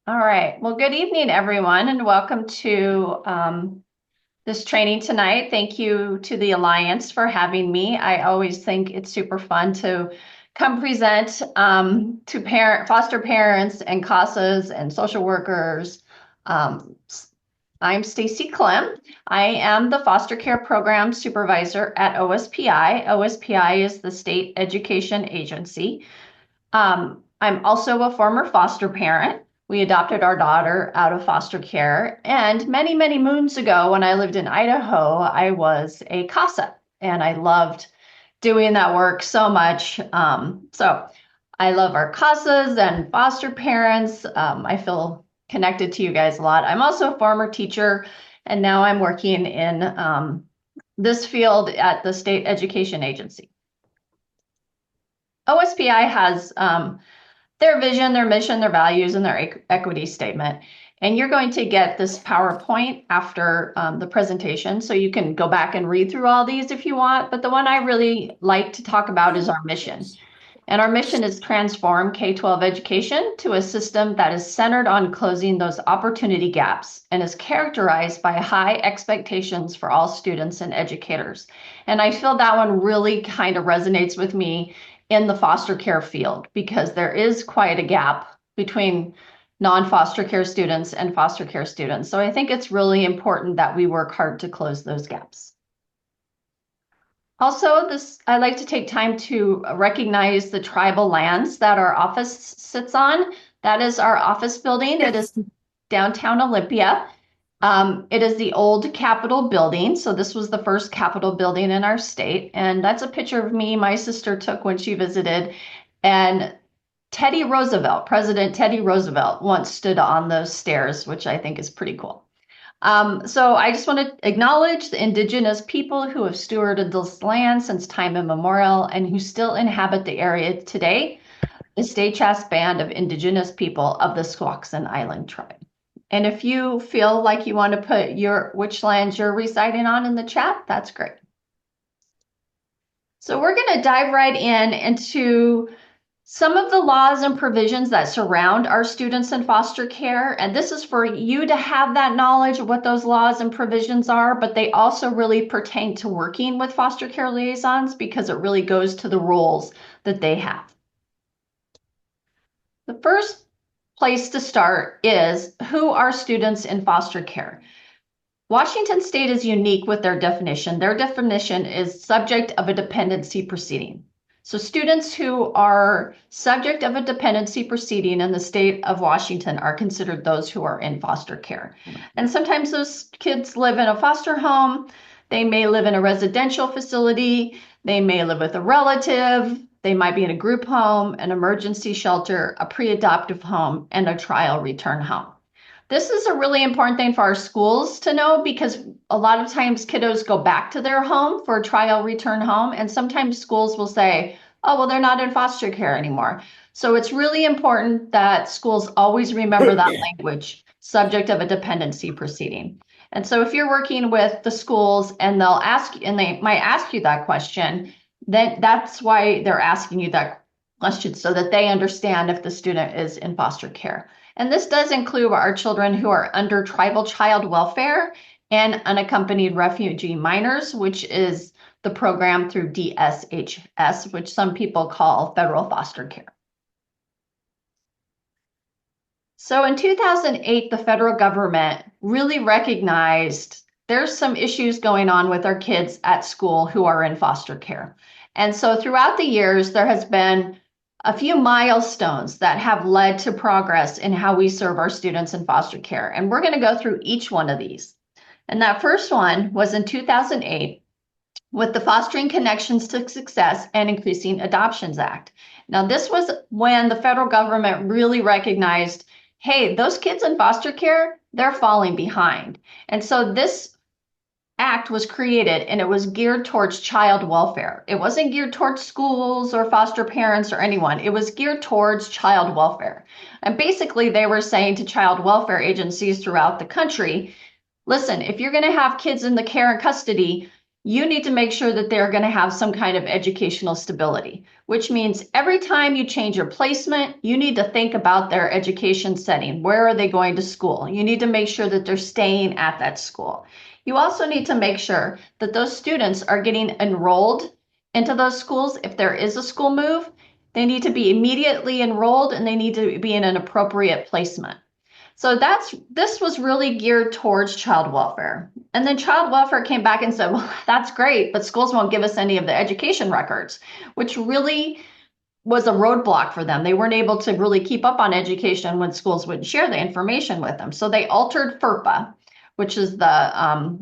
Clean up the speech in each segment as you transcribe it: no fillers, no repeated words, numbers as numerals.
All right. Well, good evening, everyone, and welcome to this training tonight. Thank you to the Alliance for having me. I always think it's super fun to come present to foster parents and CASAs and social workers. Um, I'm Stacey Klim. I am the foster care program supervisor at OSPI. OSPI is the state education agency. I'm also a former foster parent. We adopted our daughter out of foster care. And many, many moons ago, when I lived in Idaho, I was a CASA and I loved doing that work so much. So I love our CASAs and foster parents. I feel connected to you guys a lot. I'm also a former teacher, and now I'm working in this field at the state education agency. OSPI has their vision, their mission, their values, and their equity statement. And you're going to get this PowerPoint after the presentation, so you can go back and read through all these if you want. But the one I really like to talk about is our mission. And our mission is transform K-12 education to a system that is centered on closing those opportunity gaps and is characterized by high expectations for all students and educators. And I feel that one really kind of resonates with me in the foster care field because there is quite a gap between non-foster care students and foster care students. So I think it's really important that we work hard to close those gaps. Also, I like to take time to recognize the tribal lands that our office sits on. That is our office building. It is downtown Olympia. It is the old Capitol building. So this was the first Capitol building in our state. And that's a picture of me my sister took when she visited. And Teddy Roosevelt, President Teddy Roosevelt, once stood on those stairs, which I think is pretty cool. So I just want to acknowledge the indigenous people who have stewarded this land since time immemorial and who still inhabit the area today, the Stay-Chas Band of indigenous people of the Squaxin Island tribe. And if you feel like you want to put which lands you're residing on in the chat, that's great. So we're going to dive right into some of the laws and provisions that surround our students in foster care, and this is for you to have that knowledge of what those laws and provisions are, but they also really pertain to working with foster care liaisons because it really goes to the roles that they have. The first place to start is who are students in foster care. Washington State is unique with their definition. Their definition is subject of a dependency proceeding. So students who are subject of a dependency proceeding in the state of Washington are considered those who are in foster care. And sometimes those kids live in a foster home. They may live in a residential facility. They may live with a relative. They might be in a group home, an emergency shelter, a pre-adoptive home, and a trial return home. This is a really important thing for our schools to know because a lot of times kiddos go back to their home for a trial return home, and sometimes schools will say, oh, well, they're not in foster care anymore. So it's really important that schools always remember that language, subject of a dependency proceeding. And so if you're working with the schools and they might ask you that question, then that's why they're asking you that question so that they understand if the student is in foster care. And this does include our children who are under tribal child welfare and unaccompanied refugee minors, which is the program through DSHS, which some people call federal foster care. So in 2008, the federal government really recognized there's some issues going on with our kids at school who are in foster care. And so throughout the years, there has been a few milestones that have led to progress in how we serve our students in foster care. And we're going to go through each one of these. And that first one was in 2008 with the Fostering Connections to Success and Increasing Adoptions Act. Now, this was when the federal government really recognized, hey, those kids in foster care, they're falling behind. And so this act was created and it was geared towards child welfare. It wasn't geared towards schools or foster parents or anyone. It was geared towards child welfare. And basically they were saying to child welfare agencies throughout the country, listen, if you're going to have kids in the care and custody, you need to make sure that they're going to have some kind of educational stability, which means every time you change your placement, you need to think about their education setting. Where are they going to school? You need to make sure that they're staying at that school. You also need to make sure that those students are getting enrolled into those schools. If there is a school move, they need to be immediately enrolled and they need to be in an appropriate placement. So this was really geared towards child welfare. And then child welfare came back and said, well, that's great, but schools won't give us any of the education records, which really was a roadblock for them. They weren't able to really keep up on education when schools wouldn't share the information with them. So they altered FERPA, which is the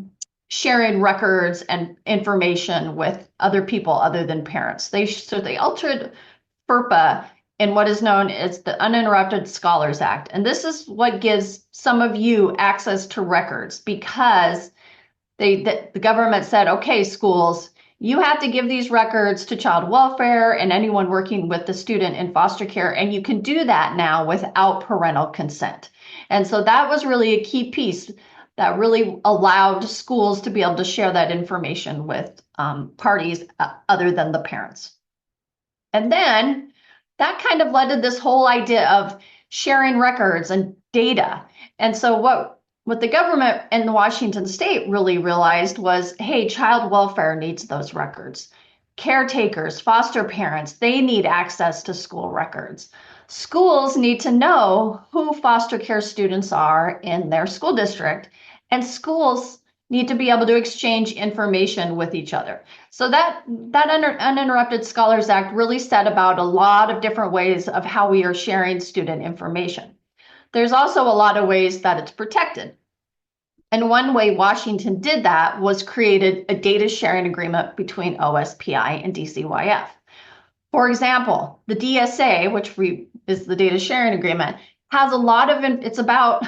sharing records and information with other people other than parents. So they altered FERPA in what is known as the Uninterrupted Scholars Act. And this is what gives some of you access to records, because the government said, okay, schools, you have to give these records to child welfare and anyone working with the student in foster care, and you can do that now without parental consent. And so that was really a key piece that really allowed schools to be able to share that information with parties other than the parents. And then that kind of led to this whole idea of sharing records and data. And so what the government and Washington State really realized was, hey, child welfare needs those records. Caretakers, foster parents, they need access to school records. Schools need to know who foster care students are in their school district, and schools need to be able to exchange information with each other. So that Uninterrupted Scholars Act really set about a lot of different ways of how we are sharing student information. There's also a lot of ways that it's protected. And one way Washington did that was created a data sharing agreement between OSPI and DCYF. For example, the DSA, which is the data sharing agreement, has a lot of, it's about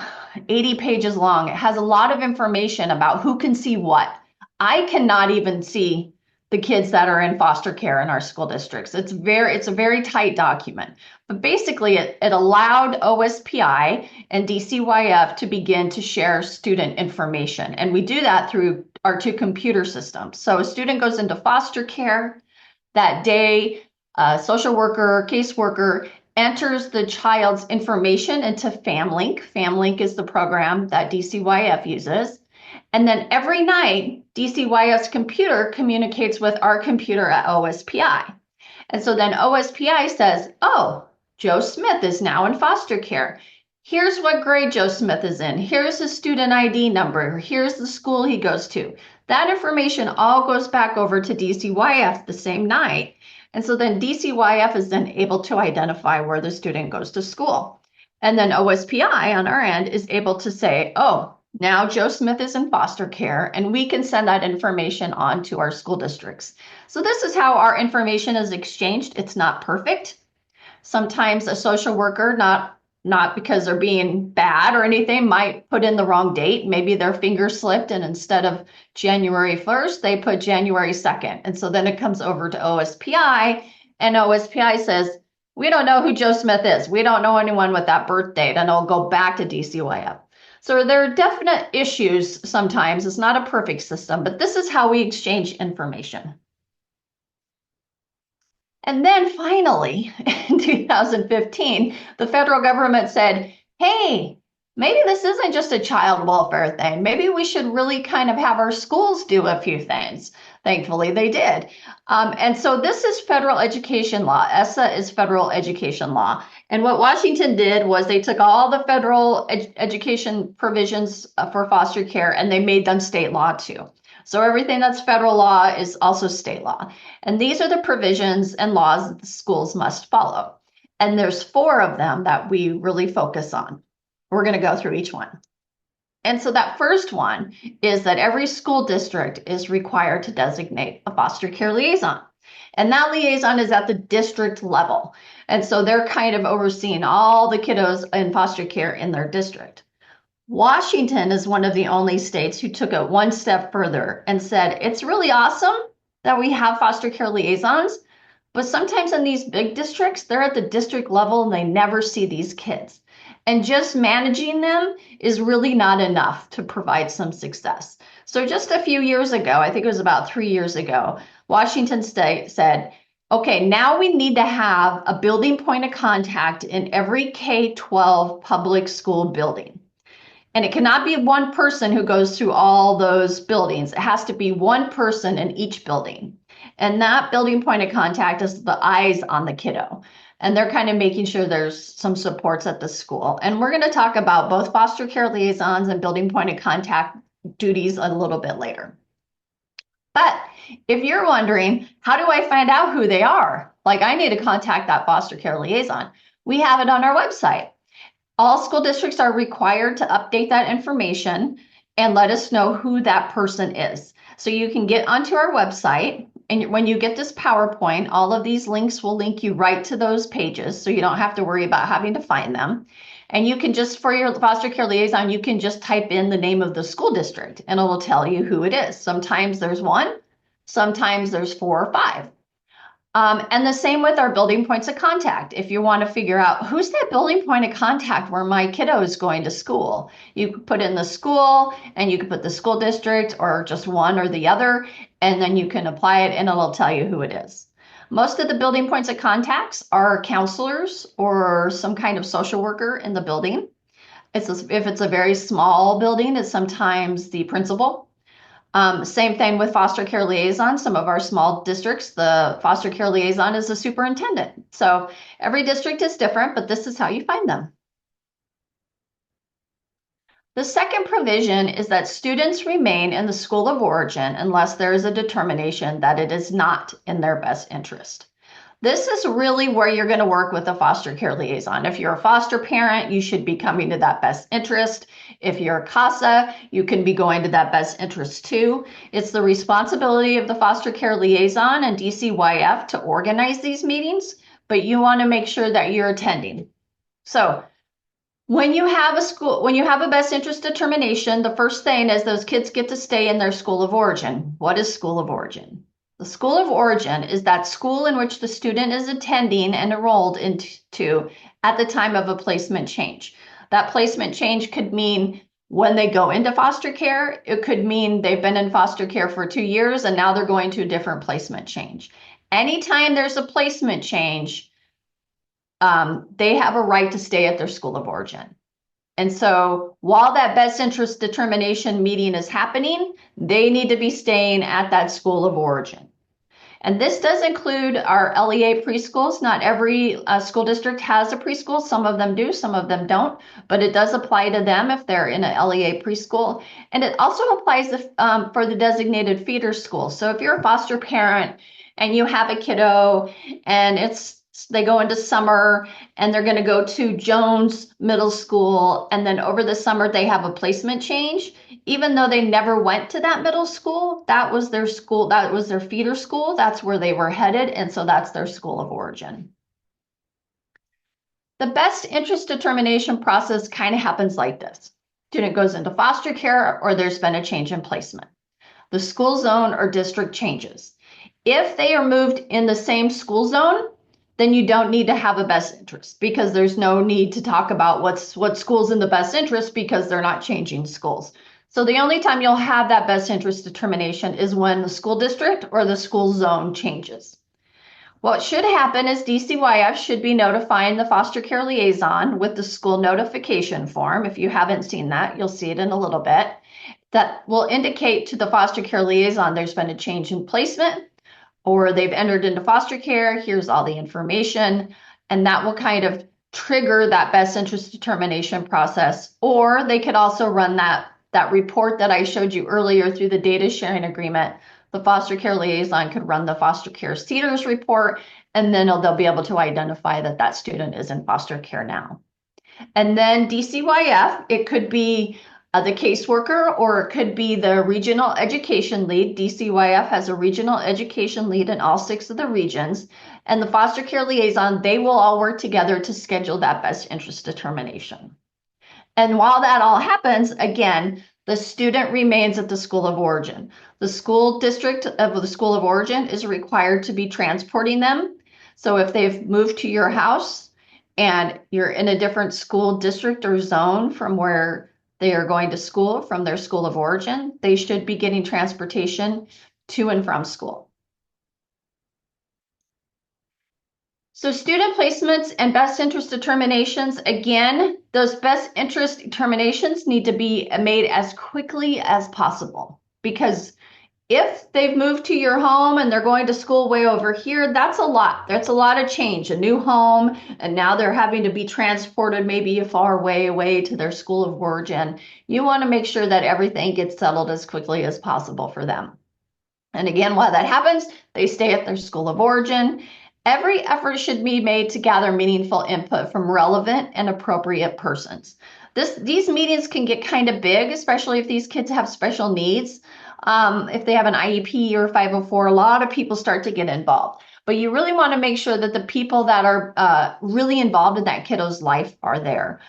80 pages long. It has a lot of information about who can see what. I cannot even see the kids that are in foster care in our school districts. It's a very tight document. But basically, it allowed OSPI and DCYF to begin to share student information. And we do that through our two computer systems. So a student goes into foster care that day, a social worker, caseworker enters the child's information into FamLink. FamLink is the program that DCYF uses. And then every night, DCYF's computer communicates with our computer at OSPI. And so then OSPI says, oh, Joe Smith is now in foster care. Here's what grade Joe Smith is in. Here's his student ID number. Here's the school he goes to. That information all goes back over to DCYF the same night. And so then DCYF is then able to identify where the student goes to school. And then OSPI on our end is able to say, oh, now Joe Smith is in foster care, and we can send that information on to our school districts. So this is how our information is exchanged. It's not perfect. Sometimes a social worker, not because they're being bad or anything, might put in the wrong date. Maybe their finger slipped and instead of January 1st, they put January 2nd. And so then it comes over to OSPI, and OSPI says, we don't know who Joe Smith is. We don't know anyone with that birth date, and it'll go back to DCYF. So there are definite issues sometimes. It's not a perfect system, but this is how we exchange information. And then finally, in 2015, the federal government said, hey, maybe this isn't just a child welfare thing. Maybe we should really kind of have our schools do a few things. Thankfully, they did. And so this is federal education law. ESSA is federal education law. And what Washington did was they took all the federal education provisions for foster care and they made them state law too. So everything that's federal law is also state law. And these are the provisions and laws that the schools must follow. And there's 4 of them that we really focus on. We're going to go through each one. And so that first one is that every school district is required to designate a foster care liaison. And that liaison is at the district level. And so they're kind of overseeing all the kiddos in foster care in their district. Washington is one of the only states who took it one step further and said, it's really awesome that we have foster care liaisons, but sometimes in these big districts, they're at the district level and they never see these kids. And just managing them is really not enough to provide some success. So just a few years ago, I think it was about 3 years ago, Washington State said, okay, now we need to have a building point of contact in every K-12 public school building. And it cannot be one person who goes through all those buildings. It has to be one person in each building. And that building point of contact is the eyes on the kiddo. And they're kind of making sure there's some supports at the school. And we're going to talk about both foster care liaisons and building point of contact duties a little bit later. But if you're wondering, how do I find out who they are? Like, I need to contact that foster care liaison. We have it on our website. All school districts are required to update that information and let us know who that person is. So you can get onto our website, and when you get this PowerPoint, all of these links will link you right to those pages, so you don't have to worry about having to find them. And you can just, for your foster care liaison, you can just type in the name of the school district and it will tell you who it is. Sometimes there's one, sometimes there's 4 or 5. And the same with our building points of contact. If you want to figure out who's that building point of contact where my kiddo is going to school, you could put in the school and you could put the school district or just one or the other, and then you can apply it and it'll tell you who it is. Most of the building points of contacts are counselors or some kind of social worker in the building. If it's a very small building, it's sometimes the principal. Same thing with foster care liaison. Some of our small districts, the foster care liaison is the superintendent. So every district is different, but this is how you find them. The second provision is that students remain in the school of origin unless there is a determination that it is not in their best interest. This is really where you're going to work with a foster care liaison. If you're a foster parent, you should be coming to that best interest. If you're a CASA, you can be going to that best interest too. It's the responsibility of the foster care liaison and DCYF to organize these meetings, but you want to make sure that you're attending. So when you have a best interest determination, the first thing is those kids get to stay in their school of origin. What is school of origin? The school of origin is that school in which the student is attending and enrolled into at the time of a placement change. That placement change could mean when they go into foster care. It could mean they've been in foster care for 2 years and now they're going to a different placement change. Anytime there's a placement change, they have a right to stay at their school of origin. And so while that best interest determination meeting is happening, they need to be staying at that school of origin. And this does include our LEA preschools. Not every school district has a preschool. Some of them do, some of them don't, but it does apply to them if they're in an LEA preschool. And it also applies for the designated feeder school. So if you're a foster parent and you have a kiddo and they go into summer and they're going to go to Jones Middle School, and then over the summer they have a placement change, even though they never went to that middle school, that was their school, that was their feeder school, that's where they were headed, and so that's their school of origin. The best interest determination process kind of happens like this. Student goes into foster care or there's been a change in placement. The school zone or district changes. If they are moved in the same school zone, then you don't need to have a best interest because there's no need to talk about what school's in the best interest because they're not changing schools. So the only time you'll have that best interest determination is when the school district or the school zone changes. What should happen is DCYF should be notifying the foster care liaison with the school notification form. If you haven't seen that, you'll see it in a little bit. That will indicate to the foster care liaison there's been a change in placement, or they've entered into foster care, here's all the information, and that will kind of trigger that best interest determination process. Or they could also run that report that I showed you earlier through the data sharing agreement. The foster care liaison could run the foster care CEDARS report, and then they'll be able to identify that student is in foster care now. And then DCYF, it could be the caseworker, or it could be the regional education lead. DCYF has a regional education lead in all 6 of the regions, and the foster care liaison, they will all work together to schedule that best interest determination. And while that all happens, again, the student remains at the school of origin. The school district of the school of origin is required to be transporting them. So if they've moved to your house and you're in a different school district or zone from where They are going to school from their school of origin. They should be getting transportation to and from school. So student placements and best interest determinations, again, those best interest determinations need to be made as quickly as possible, because if they've moved to your home and they're going to school way over here, that's a lot. That's a lot of change, a new home, and now they're having to be transported maybe a far way away to their school of origin. You want to make sure that everything gets settled as quickly as possible for them. And again, while that happens, they stay at their school of origin. Every effort should be made to gather meaningful input from relevant and appropriate persons. These meetings can get kind of big, especially if these kids have special needs. If they have an IEP or 504, a lot of people start to get involved. But you really want to make sure that the people that are really involved in that kiddo's life are there,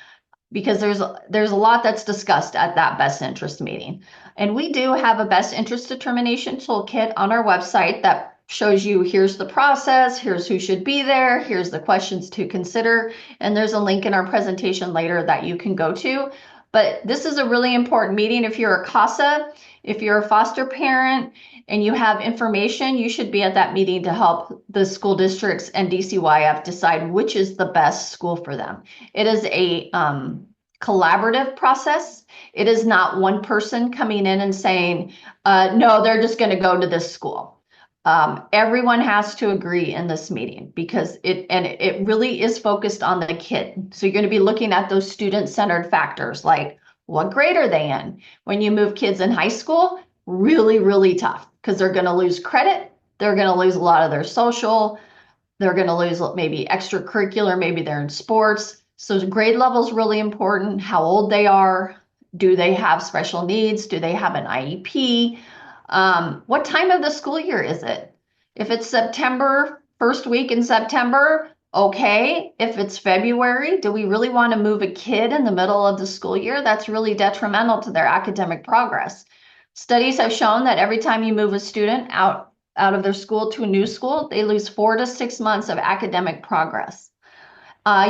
because there's a lot that's discussed at that best interest meeting. And we do have a best interest determination toolkit on our website that shows you, here's the process, here's who should be there, here's the questions to consider, and there's a link in our presentation later that you can go to. But this is a really important meeting. If you're a CASA, if you're a foster parent, and you have information, you should be at that meeting to help the school districts and DCYF decide which is the best school for them. It is a collaborative process. It is not one person coming in and saying, no, they're just going to go to this school. Everyone has to agree in this meeting, because it really is focused on the kid. So you're going to be looking at those student-centered factors, like what grade are they in? When you move kids in high school, really, really tough, because they're going to lose credit. They're going to lose a lot of their social. They're going to lose maybe extracurricular, maybe they're in sports. So grade level is really important. How old they are. Do they have special needs? Do they have an IEP? What time of the school year is it? If it's September, first week in September, okay. If it's February, do we really want to move a kid in the middle of the school year? That's really detrimental to their academic progress. Studies have shown that every time you move a student out of their school to a new school, they lose 4 to 6 months of academic progress.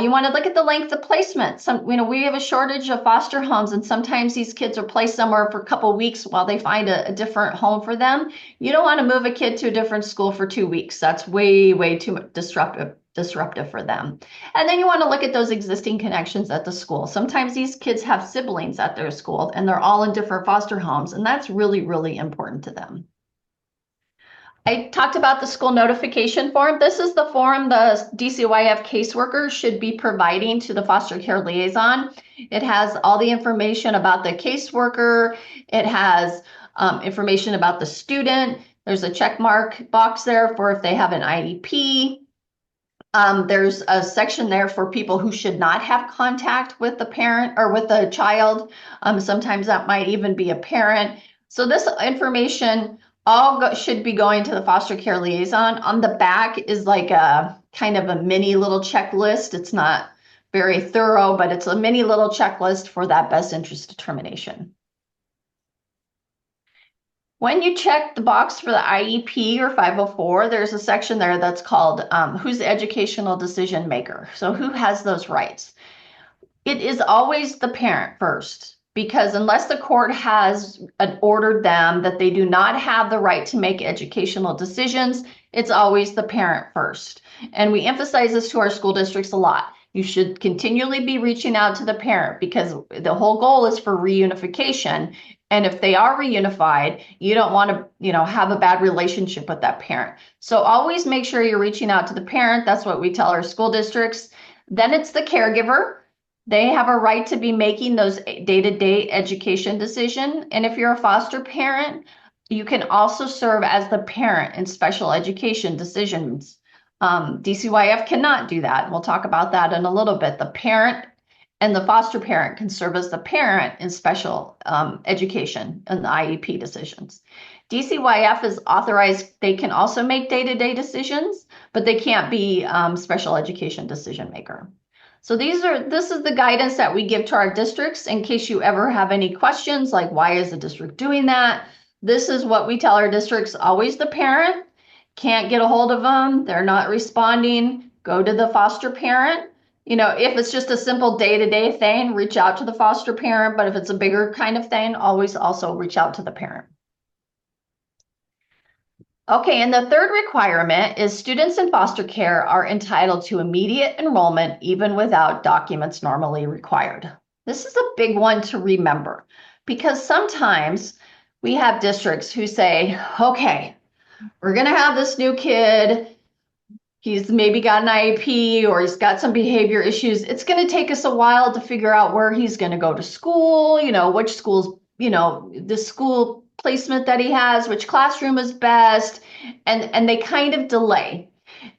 You want to look at the length of placement. We have a shortage of foster homes, and sometimes these kids are placed somewhere for a couple weeks while they find a different home for them. You don't want to move a kid to a different school for 2 weeks. That's way, way too disruptive for them. And then you want to look at those existing connections at the school. Sometimes these kids have siblings at their school, and they're all in different foster homes, and that's really, really important to them. I talked about the school notification form. This is the form the DCYF caseworker should be providing to the foster care liaison. It has all the information about the caseworker. It has information about the student. There's a check mark box there for if they have an IEP. There's a section there for people who should not have contact with the parent or with the child. Sometimes that might even be a parent. So this information should be going to the foster care liaison. On the back is like a kind of a mini little checklist. It's not very thorough, but it's a mini little checklist for that best interest determination. When you check the box for the IEP or 504, there's a section there that's called who's the educational decision maker. So who has those rights? It is always the parent first, because unless the court has ordered them that they do not have the right to make educational decisions, it's always the parent first. And we emphasize this to our school districts a lot. You should continually be reaching out to the parent, because the whole goal is for reunification. And if they are reunified, you don't want to, have a bad relationship with that parent. So always make sure you're reaching out to the parent. That's what we tell our school districts. Then it's the caregiver. They have a right to be making those day-to-day education decisions. And if you're a foster parent, you can also serve as the parent in special education decisions. DCYF cannot do that. We'll talk about that in a little bit. The parent and the foster parent can serve as the parent in special education and the IEP decisions. DCYF is authorized. They can also make day-to-day decisions, but they can't be special education decision maker. So this is the guidance that we give to our districts in case you ever have any questions, like why is the district doing that? This is what we tell our districts: always the parent. Can't get a hold of them, they're not responding, go to the foster parent. if it's just a simple day-to-day thing, reach out to the foster parent, but if it's a bigger kind of thing, always also reach out to the parent. Okay, and the third requirement is students in foster care are entitled to immediate enrollment even without documents normally required. This is a big one to remember because sometimes we have districts who say, okay, we're going to have this new kid. He's maybe got an IEP or he's got some behavior issues. It's going to take us a while to figure out where he's going to go to school, which schools, the school placement that he has, which classroom is best, and they kind of delay.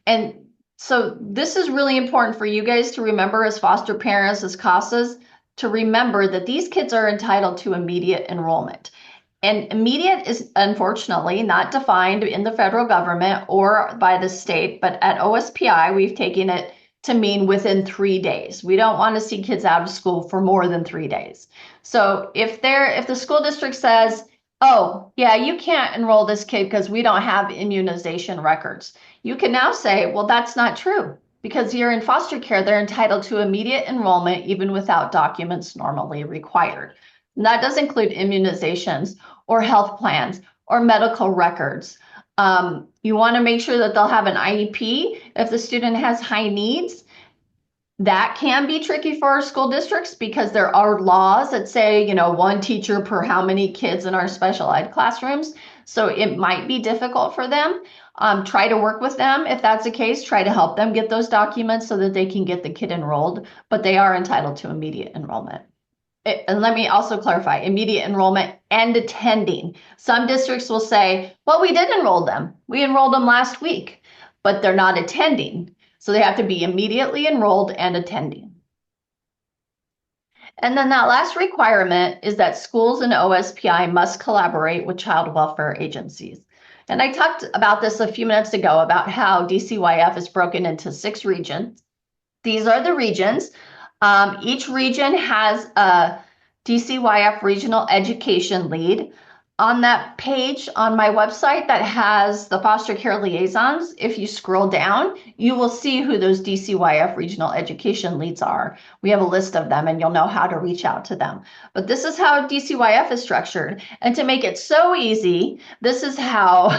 And so this is really important for you guys to remember as foster parents, as CASAs, to remember that these kids are entitled to immediate enrollment. And immediate is unfortunately not defined in the federal government or by the state, but at OSPI, we've taken it to mean within 3 days. We don't want to see kids out of school for more than 3 days. So if the school district says, oh, yeah, you can't enroll this kid because we don't have immunization records, you can now say, well, that's not true because you're in foster care. They're entitled to immediate enrollment even without documents normally required. And that does include immunizations or health plans or medical records. You want to make sure that they'll have an IEP if the student has high needs. That can be tricky for our school districts because there are laws that say, one teacher per how many kids in our special ed classrooms. So it might be difficult for them. Try to work with them. If that's the case, try to help them get those documents so that they can get the kid enrolled, but they are entitled to immediate enrollment. And let me also clarify, immediate enrollment and attending. Some districts will say, well, we did enroll them. We enrolled them last week, but they're not attending. So they have to be immediately enrolled and attending. And then that last requirement is that schools and OSPI must collaborate with child welfare agencies. And I talked about this a few minutes ago about how DCYF is broken into 6 regions. These are the regions. Each region has a DCYF regional education lead. On that page on my website that has the foster care liaisons, if you scroll down, you will see who those DCYF regional education leads are. We have a list of them and you'll know how to reach out to them. But this is how DCYF is structured. And to make it so easy, this is how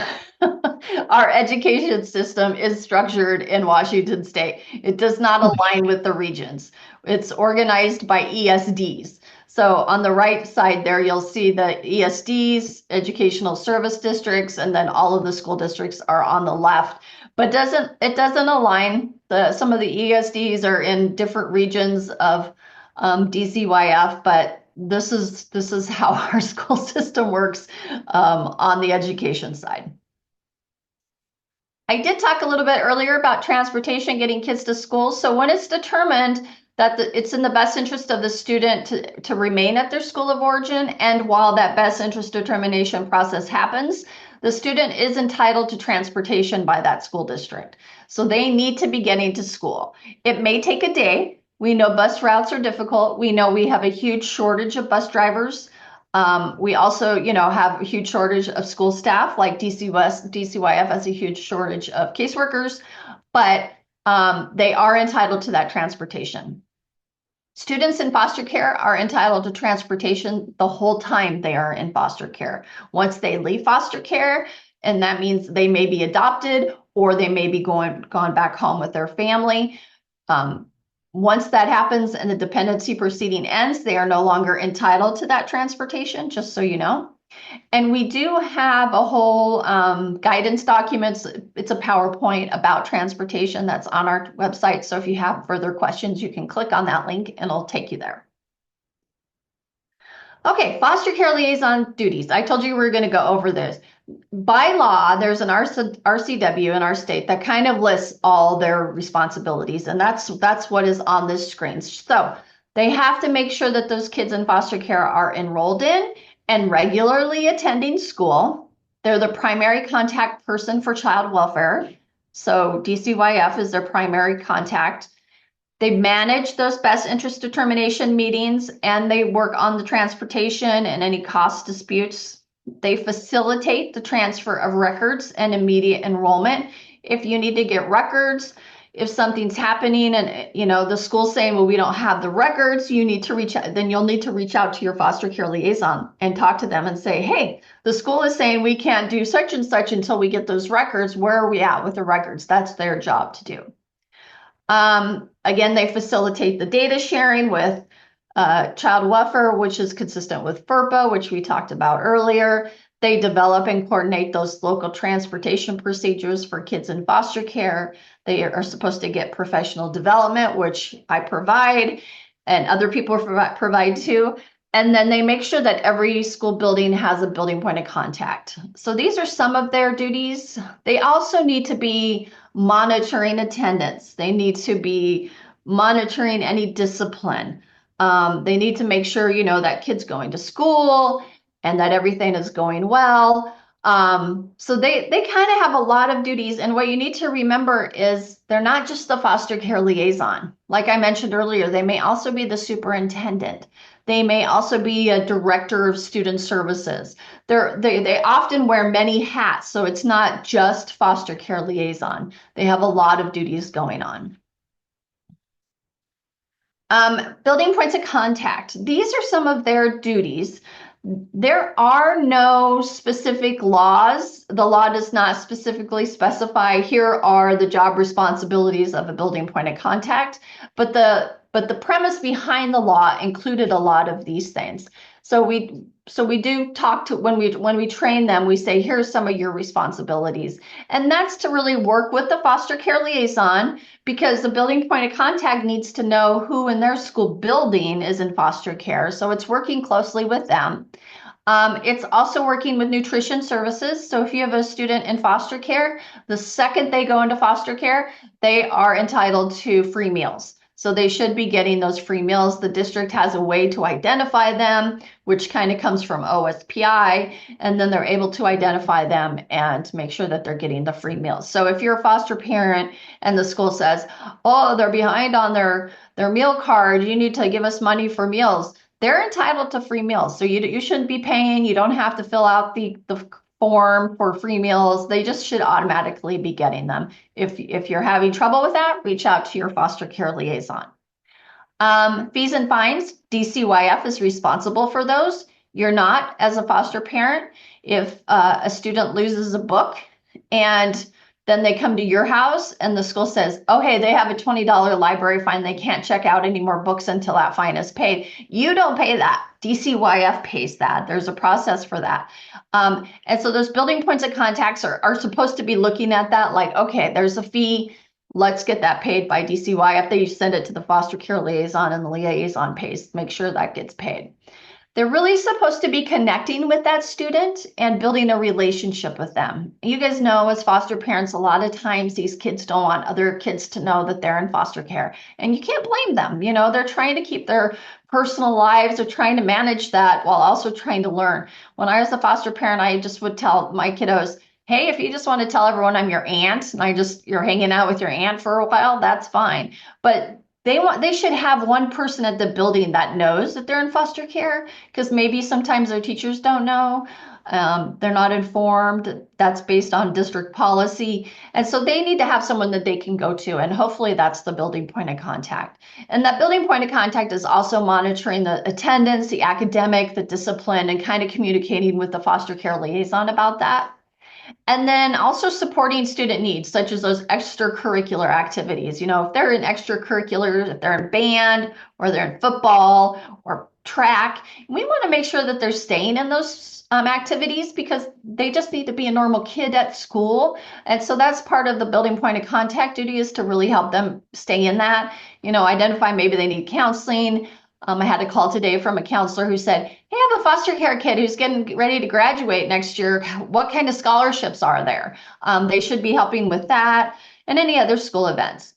our education system is structured in Washington State. It does not align with the regions. It's organized by ESDs. So on the right side there, you'll see the ESDs, educational service districts, and then all of the school districts are on the left. But it doesn't align. Some of the ESDs are in different regions of DCYF, but this is how our school system works on the education side. I did talk a little bit earlier about transportation, getting kids to school. So when it's determined that it's in the best interest of the student to remain at their school of origin, and while that best interest determination process happens, the student is entitled to transportation by that school district. So they need to be getting to school. It may take a day. We know bus routes are difficult. We know we have a huge shortage of bus drivers. We also, have a huge shortage of school staff, like DCYF has a huge shortage of caseworkers, but they are entitled to that transportation. Students in foster care are entitled to transportation the whole time they are in foster care. Once they leave foster care, and that means they may be adopted or they may be gone back home with their family. Once that happens and the dependency proceeding ends, they are no longer entitled to that transportation, just so you know. And we do have a whole guidance documents. It's a PowerPoint about transportation that's on our website. So if you have further questions, you can click on that link and it'll take you there. Okay, foster care liaison duties. I told you we were going to go over this. By law, there's an RCW in our state that kind of lists all their responsibilities, and that's what is on this screen. So they have to make sure that those kids in foster care are enrolled in and regularly attending school. They're the primary contact person for child welfare. So DCYF is their primary contact. They manage those best interest determination meetings and they work on the transportation and any cost disputes. They facilitate the transfer of records and immediate enrollment. If you need to get records, if something's happening and, the school's saying, well, we don't have the records, you need to reach out, then you'll need to reach out to your foster care liaison and talk to them and say, hey, the school is saying we can't do such and such until we get those records. Where are we at with the records? That's their job to do. Again, they facilitate the data sharing with child welfare, which is consistent with FERPA, which we talked about earlier. They develop and coordinate those local transportation procedures for kids in foster care. They are supposed to get professional development, which I provide, and other people provide too. And then they make sure that every school building has a building point of contact. So these are some of their duties. They also need to be monitoring attendance. They need to be monitoring any discipline. They need to make sure, that kids going to school and that everything is going well. So they kind of have a lot of duties. And what you need to remember is they're not just the foster care liaison. Like I mentioned earlier, they may also be the superintendent. They may also be a director of student services. They often wear many hats, so it's not just foster care liaison. They have a lot of duties going on. Building points of contact. These are some of their duties. There are no specific laws. The law does not specifically specify here are the job responsibilities of a building point of contact, but the premise behind the law included a lot of these things. So we do talk to when we train them, we say, here's some of your responsibilities. And that's to really work with the foster care liaison, because the building point of contact needs to know who in their school building is in foster care. So it's working closely with them. It's also working with nutrition services. So if you have a student in foster care, the second they go into foster care, they are entitled to free meals. So they should be getting those free meals. The district has a way to identify them, which kind of comes from OSPI, and then they're able to identify them and make sure that they're getting the free meals. So if you're a foster parent and the school says, oh, they're behind on their meal card, you need to give us money for meals, they're entitled to free meals. So you shouldn't be paying. You don't have to fill out the form for free meals. They just should automatically be getting them. If you're having trouble with that, reach out to your foster care liaison. Fees and fines, DCYF is responsible for those. You're not as a foster parent. If a student loses a book and then they come to your house and the school says, oh, hey, they have a $20 library fine. They can't check out any more books until that fine is paid. You don't pay that. DCYF pays that. There's a process for that. And so those building points of contacts are supposed to be looking at that like, okay, there's a fee. Let's get that paid by DCYF. They send it to the foster care liaison and the liaison pays, make sure that gets paid. They're really supposed to be connecting with that student and building a relationship with them. You guys know, as foster parents, a lot of times these kids don't want other kids to know that they're in foster care. And you can't blame them. They're trying to keep their personal lives. They're trying to manage that while also trying to learn. When I was a foster parent, I just would tell my kiddos, hey, if you just want to tell everyone I'm your aunt and you're hanging out with your aunt for a while, that's fine. But they should have one person at the building that knows that they're in foster care, because maybe sometimes their teachers don't know. They're not informed. That's based on district policy. And so they need to have someone that they can go to. And hopefully that's the building point of contact. And that building point of contact is also monitoring the attendance, the academic, the discipline, and kind of communicating with the foster care liaison about that. And then also supporting student needs, such as those extracurricular activities. If they're in extracurriculars, if they're in band, or they're in football or track, we want to make sure that they're staying in those activities, because they just need to be a normal kid at school. And so that's part of the building point of contact duty, is to really help them stay in that, identify maybe they need counseling. I had a call today from a counselor who said, hey, I have a foster care kid who's getting ready to graduate next year. What kind of scholarships are there? They should be helping with that and any other school events.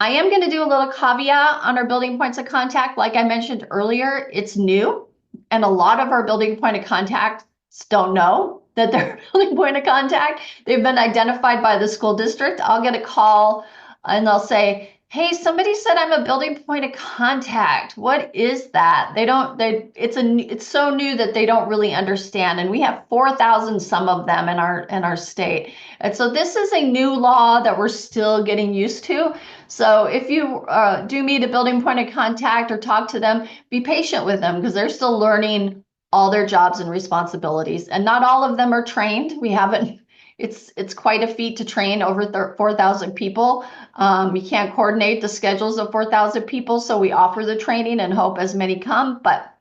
I am going to do a little caveat on our building points of contact. Like I mentioned earlier, it's new, and a lot of our building point of contacts don't know that they're a building point of contact. They've been identified by the school district. I'll get a call and they'll say, Hey, somebody said I'm a building point of contact. What is that? It's so new that they don't really understand. And we have 4,000 some of them in our state. And so this is a new law that we're still getting used to. So if you do meet a building point of contact or talk to them, be patient with them because they're still learning all their jobs and responsibilities. And not all of them are trained. We haven't, it's quite a feat to train over 4,000 people. You can't coordinate the schedules of 4,000 people, so we offer the training and hope as many come, but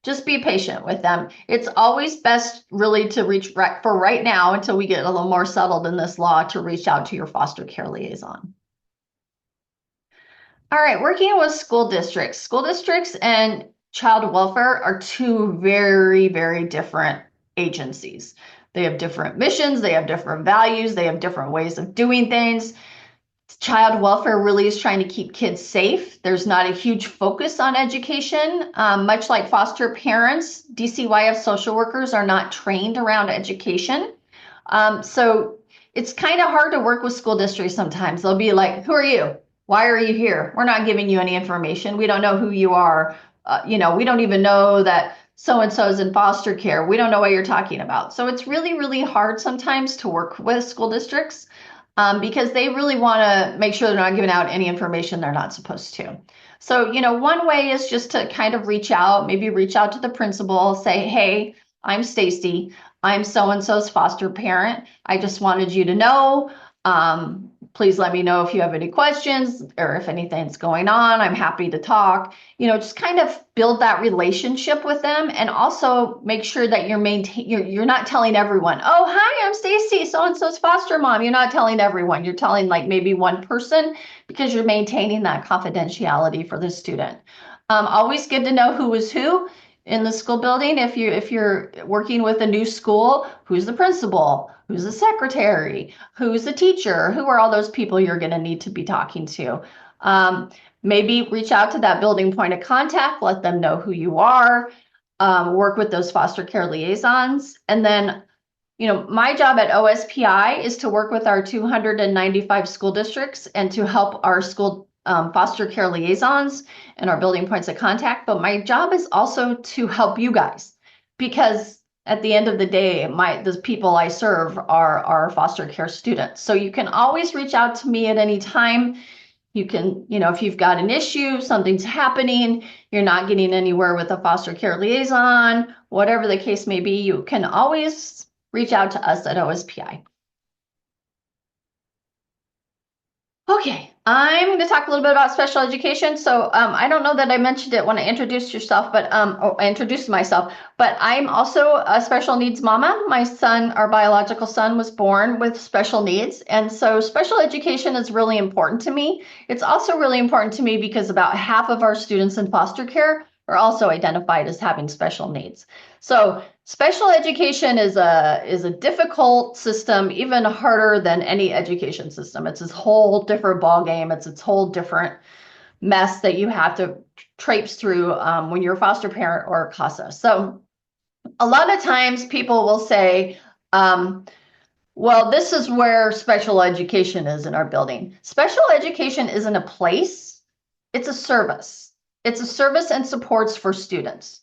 just be patient with them. It's always best really to reach for right now until we get a little more settled in this law to reach out to your foster care liaison. All right, working with school districts. School districts and child welfare are two very, very different agencies. They have different missions, they have different values, they have different ways of doing things. Child welfare really is trying to keep kids safe. There's not a huge focus on education. Much like foster parents, DCYF social workers are not trained around education. So it's kind of hard to work with school districts sometimes. They'll be like, who are you? Why are you here? We're not giving you any information. We don't know who you are. We don't even know that so-and-so is in foster care. We don't know what you're talking about. So it's really, really hard sometimes to work with school districts because they really want to make sure they're not giving out any information they're not supposed to. So, one way is just to kind of maybe reach out to the principal, say, hey, I'm Stacey. I'm so-and-so's foster parent. I just wanted you to know. Please let me know if you have any questions or if anything's going on. I'm happy to talk. Just kind of build that relationship with them, and also make sure that you're not telling everyone, oh, hi, I'm Stacey, so-and-so's foster mom. You're not telling everyone. You're telling like maybe one person because you're maintaining that confidentiality for the student. Always good to know who is who in the school building. If you're working with a new school, who's the principal, who's the secretary, who's the teacher, who are all those people you're going to need to be talking to. Maybe reach out to that building point of contact, let them know who you are, work with those foster care liaisons. And then, my job at OSPI is to work with our 295 school districts and to help our school foster care liaisons and our building points of contact. But my job is also to help you guys, because at the end of the day, the people I serve are our foster care students. So you can always reach out to me at any time. You can, if you've got an issue, something's happening, you're not getting anywhere with a foster care liaison, whatever the case may be, you can always reach out to us at OSPI. Okay, I'm going to talk a little bit about special education. So I don't know that I mentioned it when I introduced I introduced myself, but I'm also a special needs mama. My son, our biological son, was born with special needs. And so special education is really important to me. It's also really important to me because about half of our students in foster care are also identified as having special needs. So special education is a difficult system, even harder than any education system. It's this whole different ballgame. It's its whole different mess that you have to traipse through when you're a foster parent or a CASA. So a lot of times people will say, well, this is where special education is in our building. Special education isn't a place, it's a service. It's a service and supports for students.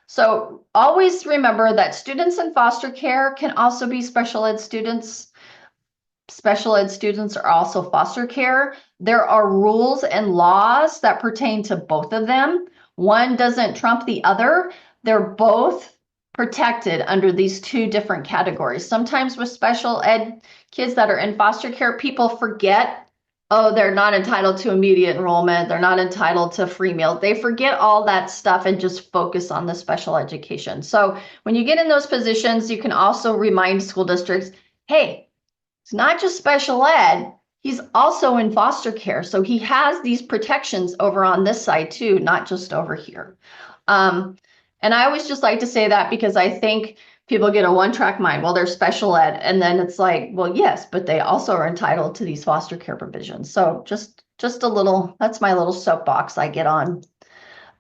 So always remember that students in foster care can also be special ed students. Special ed students are also foster care. There are rules and laws that pertain to both of them. One doesn't trump the other. They're both protected under these two different categories. Sometimes with special ed kids that are in foster care, people forget, oh, they're not entitled to immediate enrollment. They're not entitled to free meals. They forget all that stuff and just focus on the special education. So when you get in those positions, you can also remind school districts, hey, it's not just special ed. He's also in foster care. So he has these protections over on this side too, not just over here. And I always just like to say that because I think people get a one-track mind. Well, they're special ed. And then it's like, well, yes, but they also are entitled to these foster care provisions. So just a little, that's my little soapbox I get on.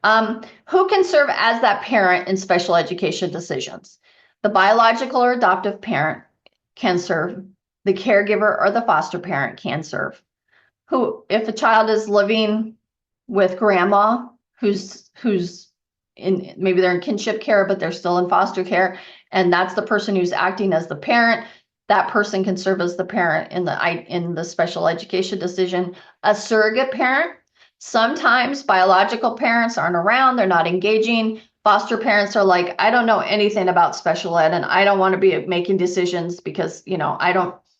Who can serve as that parent in special education decisions? The biological or adoptive parent can serve. The caregiver or the foster parent can serve. if a child is living with grandma who's in, maybe they're in kinship care, but they're still in foster care, and that's the person who's acting as the parent, that person can serve as the parent in the special education decision. A surrogate parent, sometimes biological parents aren't around, they're not engaging. Foster parents are like, I don't know anything about special ed, and I don't want to be making decisions because,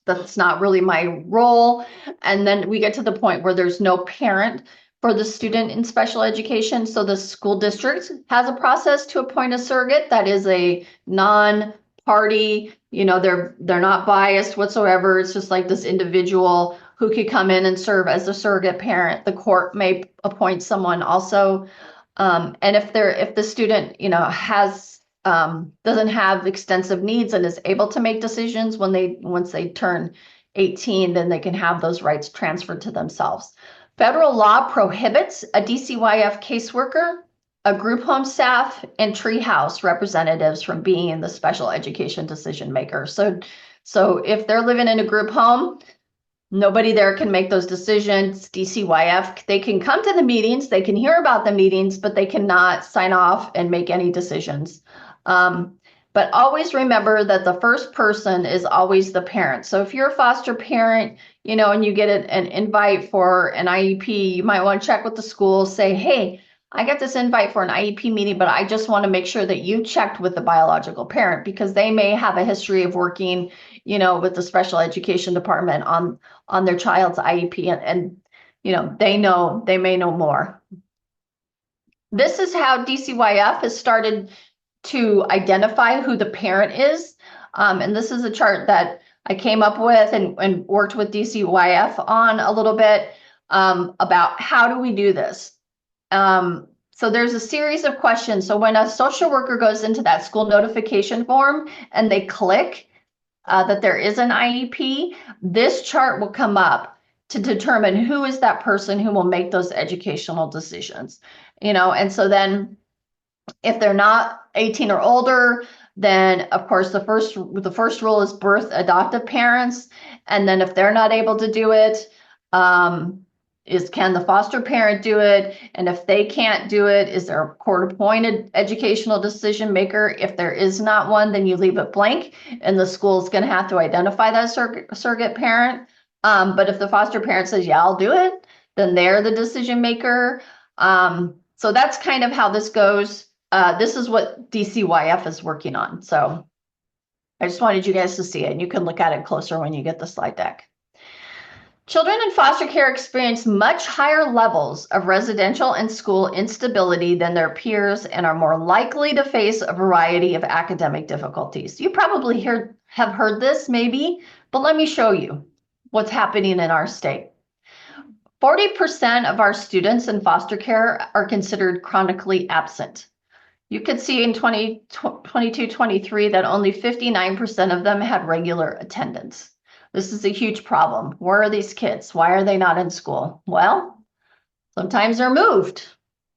that's not really my role. And then we get to the point where there's no parent for the student in special education. So the school district has a process to appoint a surrogate that is a non-party, they're not biased whatsoever. It's just like this individual who could come in and serve as a surrogate parent. The court may appoint someone also. And if the student, doesn't have extensive needs and is able to make decisions once they turn 18, then they can have those rights transferred to themselves. Federal law prohibits a DCYF caseworker, a group home staff, and treehouse representatives from being in the special education decision maker. So if they're living in a group home, nobody there can make those decisions. DCYF, they can come to the meetings, they can hear about the meetings, but they cannot sign off and make any decisions. But always remember that the first person is always the parent. So if you're a foster parent, and you get an invite for an IEP, you might want to check with the school, say, hey, I got this invite for an IEP meeting, but I just want to make sure that you checked with the biological parent because they may have a history of working, with the special education department on their child's IEP and they may know more. This is how DCYF has started to identify who the parent is. And this is a chart that I came up with and worked with DCYF on a little bit about how do we do this. So there's a series of questions. So when a social worker goes into that school notification form and they click that there is an IEP, this chart will come up to determine who is that person who will make those educational decisions. And so then if they're not 18 or older, then of course the first rule is birth adoptive parents. And then if they're not able to do it, can the foster parent do it? And if they can't do it, is there a court-appointed educational decision maker? If there is not one, then you leave it blank, and the school is going to have to identify that surrogate parent. But if the foster parent says, yeah, I'll do it, then they're the decision maker. So that's kind of how this goes. This is what DCYF is working on. So I just wanted you guys to see it, and you can look at it closer when you get the slide deck. Children in foster care experience much higher levels of residential and school instability than their peers and are more likely to face a variety of academic difficulties. You probably have heard this maybe, but let me show you what's happening in our state. 40% of our students in foster care are considered chronically absent. You could see in 2022-23 that only 59% of them had regular attendance. This is a huge problem. Where are these kids? Why are they not in school? Well, sometimes they're moved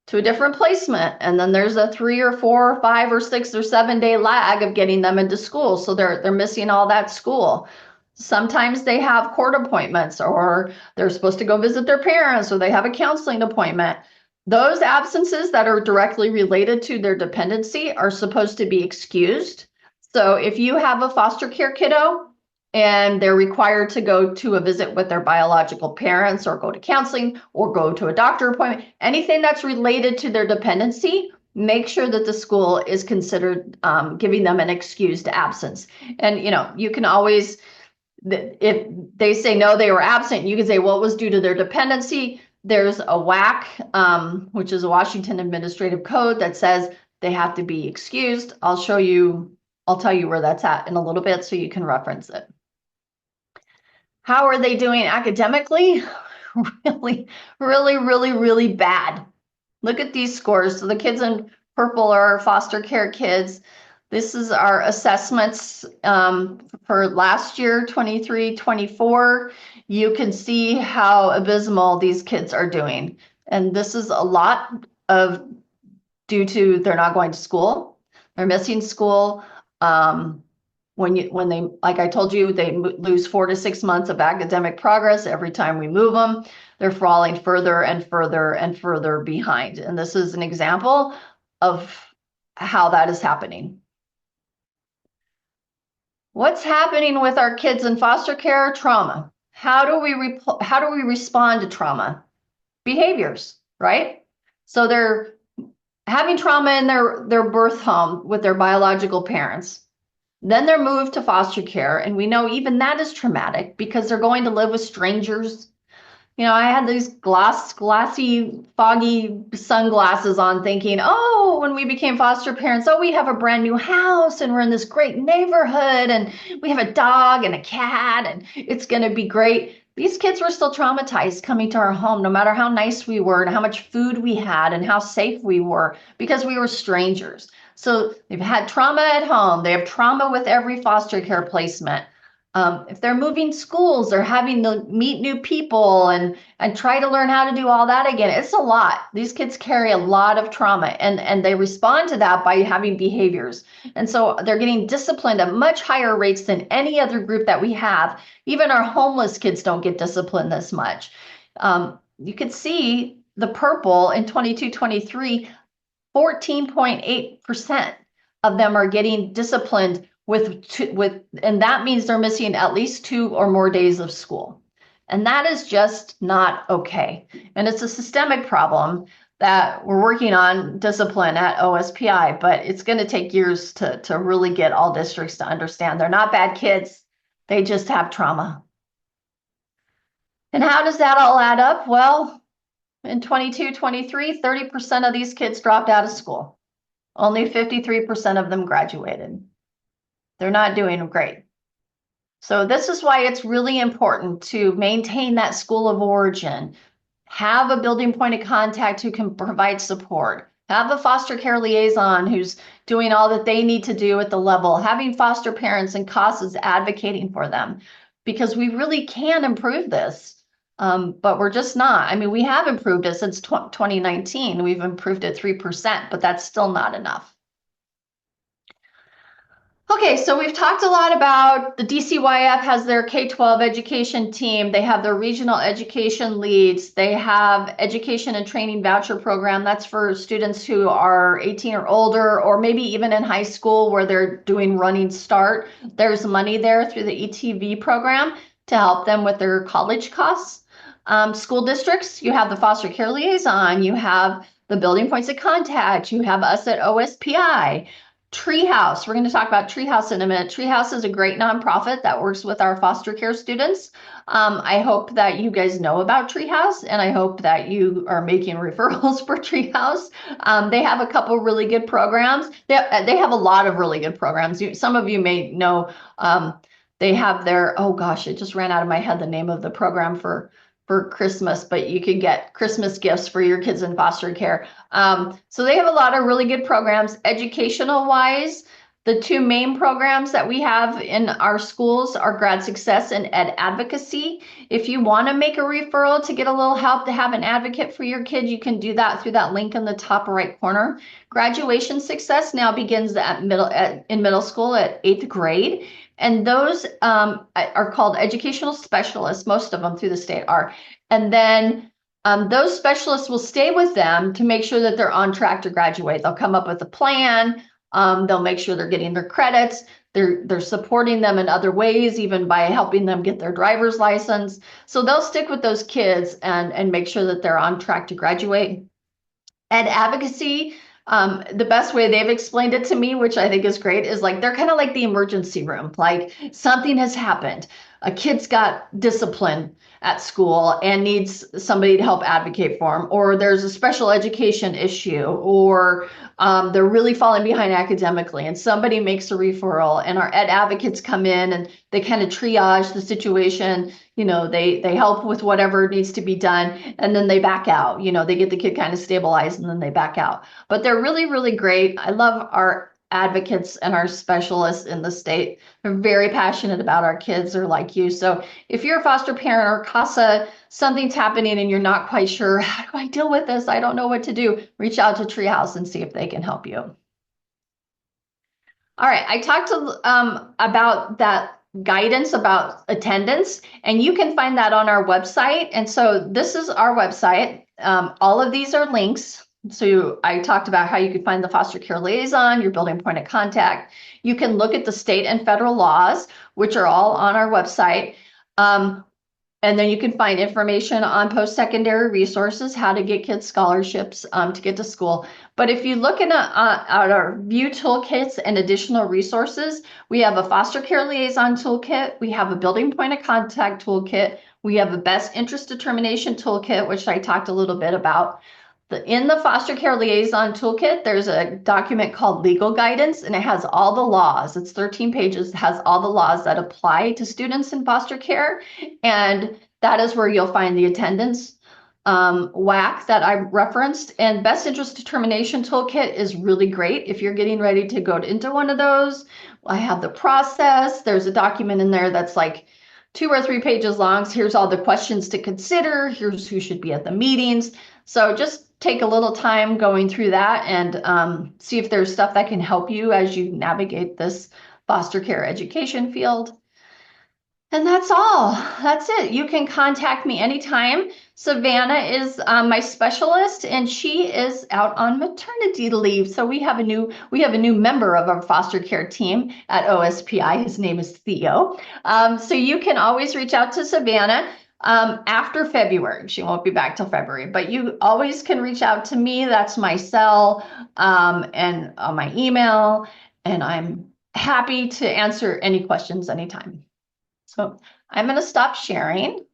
to a different placement, and then there's a 3 or 4 or 5 or 6 or 7 day lag of getting them into school. So they're missing all that school. Sometimes they have court appointments, or they're supposed to go visit their parents, or they have a counseling appointment. Those absences that are directly related to their dependency are supposed to be excused. So if you have a foster care kiddo and they're required to go to a visit with their biological parents or go to counseling or go to a doctor appointment, anything that's related to their dependency, make sure that the school is considered giving them an excused absence. And, you can always, if they say no, they were absent, you can say, well, it was due to their dependency. There's a WAC, which is a Washington Administrative Code, that says they have to be excused. I'll tell you where that's at in a little bit so you can reference it. How are they doing academically? Really, really, really, really bad. Look at these scores. So the kids in purple are our foster care kids. This is our assessments for last year, 23-24. You can see how abysmal these kids are doing. And this is a lot due to they're not going to school. They're missing school. when they, like I told you, they lose 4 to 6 months of academic progress every time we move them. They're falling further and further and further behind. And this is an example of how that is happening. What's happening with our kids in foster care? Trauma. How do we respond to trauma? Behaviors, right? So they're having trauma in their birth home with their biological parents. Then they're moved to foster care, and we know even that is traumatic because they're going to live with strangers. You know, I had these glassy, foggy sunglasses on thinking, oh, when we became foster parents, oh, we have a brand new house and we're in this great neighborhood and we have a dog and a cat and it's going to be great. These kids were still traumatized coming to our home, no matter how nice we were and how much food we had and how safe we were, because we were strangers. So they've had trauma at home. They have trauma with every foster care placement. If they're moving schools, they're having to meet new people and try to learn how to do all that again. It's a lot. These kids carry a lot of trauma, and they respond to that by having behaviors. And so they're getting disciplined at much higher rates than any other group that we have. Even our homeless kids don't get disciplined this much. You can see the purple in 22-23, 14.8% of them are getting disciplined and that means they're missing at least 2 or more days of school. And that is just not okay. And it's a systemic problem that we're working on discipline at OSPI, but it's going to take years to really get all districts to understand they're not bad kids. They just have trauma. And how does that all add up? Well, in 22-23, 30% of these kids dropped out of school. Only 53% of them graduated. They're not doing great. So this is why it's really important to maintain that school of origin, have a building point of contact who can provide support, have a foster care liaison who's doing all that they need to do at the level, having foster parents and CASAs advocating for them, because we really can improve this. But we're just not. I mean, we have improved it since 2019. We've improved it 3%, but that's still not enough. Okay, so we've talked a lot about the DCYF has their K-12 education team. They have their regional education leads. They have education and training voucher program. That's for students who are 18 or older, or maybe even in high school where they're doing running start. There's money there through the ETV program to help them with their college costs. School districts, you have the foster care liaison, you have the building points of contact, you have us at OSPI. Treehouse, we're going to talk about Treehouse in a minute. Treehouse is a great nonprofit that works with our foster care students. I hope that you guys know about Treehouse, and I hope that you are making referrals for Treehouse. They have a couple really good programs. They have a lot of really good programs. Some of you may know they have their, oh gosh, it just ran out of my head the name of the program for Christmas, but you can get Christmas gifts for your kids in foster care. So they have a lot of really good programs. Educational wise, the 2 main programs that we have in our schools are Grad Success and Ed Advocacy. If you want to make a referral to get a little help to have an advocate for your kid, you can do that through that link in the top right corner. Graduation Success now begins in middle school at 8th grade. And those are called educational specialists. Most of them through the state are. And then those specialists will stay with them to make sure that they're on track to graduate. They'll come up with a plan. They'll make sure they're getting their credits. They're supporting them in other ways, even by helping them get their driver's license. So they'll stick with those kids and make sure that they're on track to graduate. And advocacy, the best way they've explained it to me, which I think is great, is like they're kind of like the emergency room. Like something has happened. A kid's got discipline at school and needs somebody to help advocate for them, or there's a special education issue, or they're really falling behind academically and somebody makes a referral, and our ed advocates come in and they kind of triage the situation. You know, they help with whatever needs to be done, and then they back out. You know, they get the kid kind of stabilized and then they back out. But they're really, really great. I love our advocates and our specialists in the state. They're very passionate about our kids. They're like you. So if you're a foster parent or CASA, something's happening and you're not quite sure, how do I deal with this? I don't know what to do. Reach out to Treehouse and see if they can help you. All right, I talked about that guidance about attendance, and you can find that on our website. And so this is our website. All of these are links. So I talked about how you could find the foster care liaison, your building point of contact. You can look at the state and federal laws, which are all on our website. And then you can find information on post-secondary resources, how to get kids scholarships to get to school. But if you look at our view toolkits and additional resources, we have a foster care liaison toolkit, we have a building point of contact toolkit, we have a best interest determination toolkit, which I talked a little bit about. In the foster care liaison toolkit, there's a document called legal guidance, and it has all the laws. It's 13 pages, it has all the laws that apply to students in foster care. And that is where you'll find the attendance WAC that I referenced. And best interest determination toolkit is really great if you're getting ready to go into one of those. I have the process. There's a document in there that's like 2 or 3 pages long. So here's all the questions to consider. Here's who should be at the meetings. So just take a little time going through that and see if there's stuff that can help you as you navigate this foster care education field. And that's all. That's it. You can contact me anytime. Savannah is my specialist, and she is out on maternity leave. So we have a new member of our foster care team at OSPI. His name is Theo. So you can always reach out to Savannah after February. She won't be back till February, but you always can reach out to me. That's my cell and my email, and I'm happy to answer any questions anytime. So I'm going to stop sharing.